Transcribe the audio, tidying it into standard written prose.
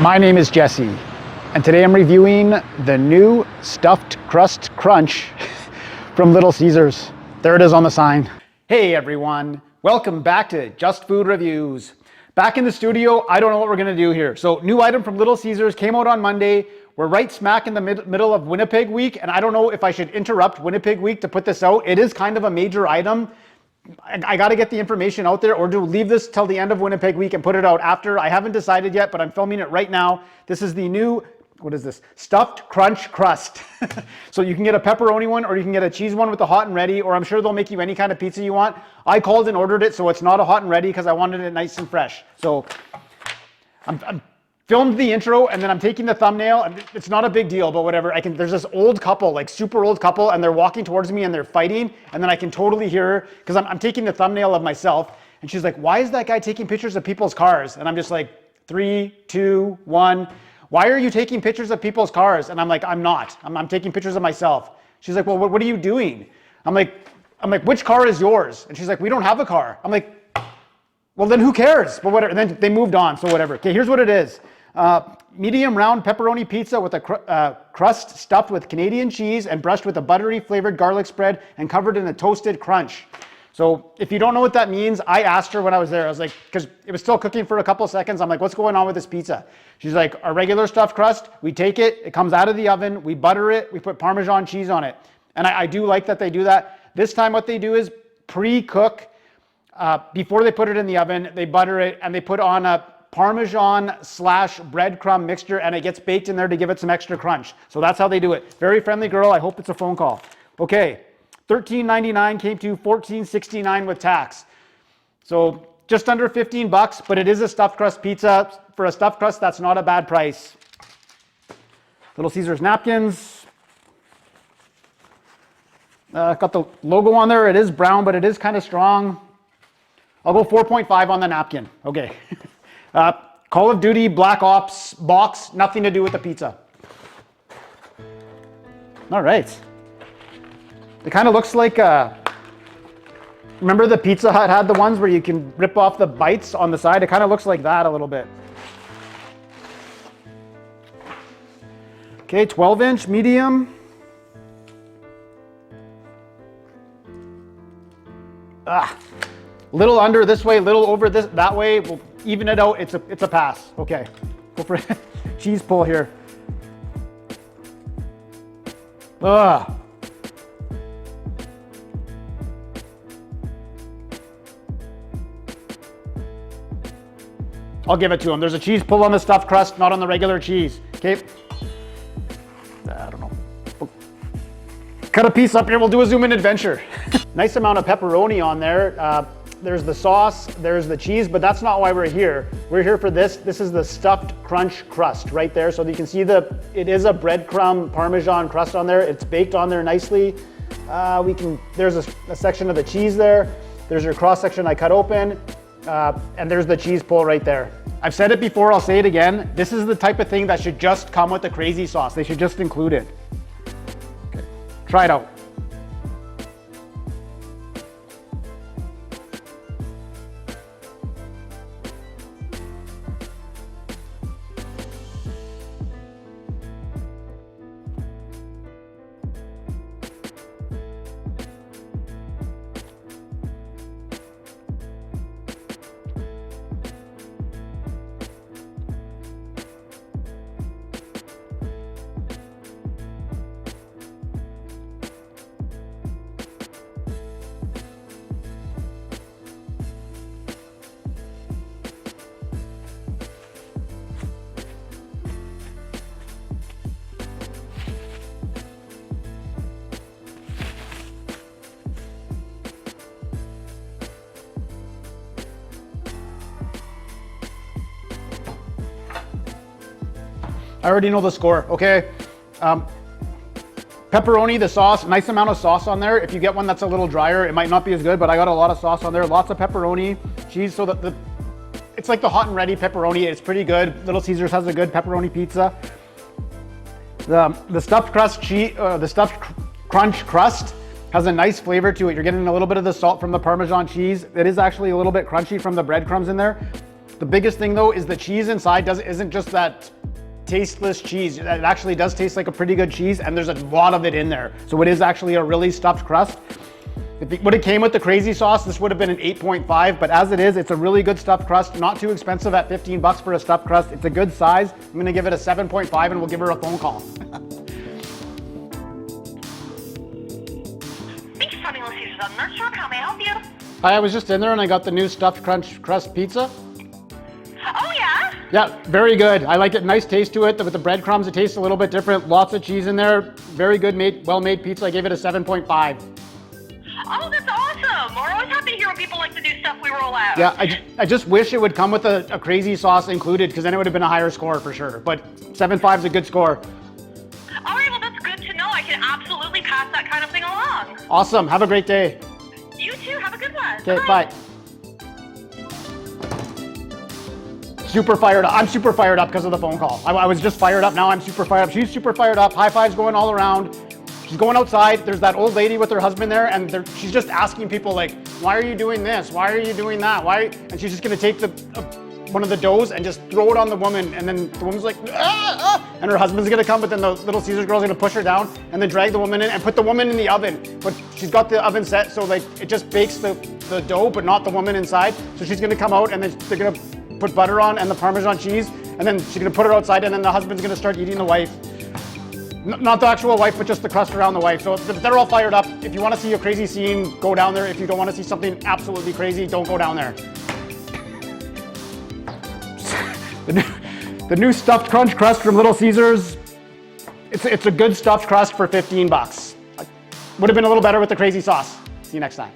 My name is Jesse, and today I'm reviewing the new Stuffed Crust Crunch from Little Caesars. There it is on the sign. Hey everyone, welcome back to Just Food Reviews. Back in the studio, I don't know what we're gonna do here. So new item from Little Caesars came out on Monday. We're right smack in the middle of Winnipeg week, and I don't know if I should interrupt Winnipeg week to put this out. It is kind of a major item. I got to get the information out there, or do leave this till the end of Winnipeg week and put it out after. I haven't decided yet, but I'm filming it right now. This is the new, what is this? Stuffed Crunch Crust. So you can get a pepperoni one, or you can get a cheese one with the hot and ready, or I'm sure they'll make you any kind of pizza you want. I called and ordered it, so it's not a hot and ready because I wanted it nice and fresh. So I'm filmed the intro, and then I'm taking the thumbnail, and it's not a big deal, but whatever. There's this old couple, like super old couple, and they're walking towards me and they're fighting, and then I can totally hear her, because I'm taking the thumbnail of myself, and she's like, why is that guy taking pictures of people's cars? And I'm just like, 3, 2, 1. Why are you taking pictures of people's cars? And I'm like, I'm not. I'm taking pictures of myself. She's like, well, what are you doing? I'm like, which car is yours? And she's like, we don't have a car. I'm like, well, then who cares? But whatever. And then they moved on, so whatever. Okay, here's what it is. Medium round pepperoni pizza with a crust stuffed with Canadian cheese and brushed with a buttery flavored garlic spread and covered in a toasted crunch. So if you don't know what that means, I asked her when I was there. I was like, because it was still cooking for a couple seconds. I'm like, what's going on with this pizza? She's like, our regular stuffed crust, we take it, it comes out of the oven, we butter it, we put Parmesan cheese on it. And I do like that they do that. This time what they do is pre-cook. Before they put it in the oven, they butter it and they put on a Parmesan / breadcrumb mixture, and it gets baked in there to give it some extra crunch. So that's how they do it. Very friendly girl. I hope it's a phone call. Okay, $13.99 came to $14.69 with tax. So just under 15 bucks, but it is a stuffed crust pizza. For a stuffed crust, that's not a bad price. Little Caesars napkins. Got the logo on there. It is brown, but it is kind of strong. I'll go 4.5 on the napkin. Okay. Call of Duty Black Ops box, nothing to do with the pizza. All right. It kind of looks like, remember the Pizza Hut had the ones where you can rip off the bites on the side? It kind of looks like that a little bit. Okay, 12-inch medium. Little under this way, little over this that way. We'll even it out. It's a pass. Okay, go for it. Cheese pull here. I'll give it to him. There's a cheese pull on the stuffed crust, not on the regular cheese. Okay. I don't know. We'll cut a piece up here. We'll do a zoom in adventure. Nice amount of pepperoni on there. There's the sauce, there's the cheese, but that's not why we're here. We're here for this. This is the stuffed crunch crust right there. So you can see it is a breadcrumb Parmesan crust on there. It's baked on there nicely. There's a section of the cheese there. There's your cross section I cut open. And there's the cheese pull right there. I've said it before, I'll say it again. This is the type of thing that should just come with the crazy sauce. They should just include it. Okay, try it out. I already know the score, okay? Pepperoni, the sauce, nice amount of sauce on there. If you get one that's a little drier, it might not be as good, but I got a lot of sauce on there. Lots of pepperoni, cheese, so that it's like the hot and ready pepperoni. It's pretty good. Little Caesars has a good pepperoni pizza. The stuffed crunch crust has a nice flavor to it. You're getting a little bit of the salt from the Parmesan cheese. It is actually a little bit crunchy from the breadcrumbs in there. The biggest thing though is the cheese inside isn't just that tasteless cheese. It actually does taste like a pretty good cheese, and there's a lot of it in there. So it is actually a really stuffed crust. If it would have came with the crazy sauce, this would have been an 8.5, but as it is, it's a really good stuffed crust, not too expensive at 15 bucks for a stuffed crust. It's a good size. I'm gonna give it a 7.5 and we'll give her a phone call. Thanks for calling Little Caesars on Nurse Road. How may I help you? Hi, I was just in there and I got the new stuffed crust pizza. Oh, yeah? Yeah, very good. I like it. Nice taste to it. With the breadcrumbs, it tastes a little bit different. Lots of cheese in there. Very good, well-made pizza. I gave it a 7.5. Oh, that's awesome. We're always happy to hear when people like the new stuff we roll out. Yeah, I just wish it would come with a crazy sauce included, because then it would have been a higher score for sure. But 7.5 is a good score. All right, well, that's good to know. I can absolutely pass that kind of thing along. Awesome. Have a great day. You too. Have a good one. Okay, bye. Super fired up. I'm super fired up because of the phone call. I was just fired up. Now I'm super fired up. She's super fired up. High fives going all around. She's going outside. There's that old lady with her husband there, and she's just asking people like, why are you doing this? Why are you doing that? Why? And she's just gonna take one of the doughs and just throw it on the woman, and then the woman's like, ah, ah, and her husband's gonna come, but then the Little Caesars girl's gonna push her down and then drag the woman in and put the woman in the oven. But she's got the oven set so like it just bakes the dough, but not the woman inside. So she's gonna come out and then they're gonna put butter on and the Parmesan cheese, and then she's gonna put it outside, and then the husband's gonna start eating the wife. Not the actual wife, but just the crust around the wife. So they're all fired up. If you want to see a crazy scene, go down there. If you don't want to see something absolutely crazy, don't go down there. The new stuffed crunch crust from Little Caesars. It's a good stuffed crust for 15 bucks. Would have been a little better with the crazy sauce. See you next time.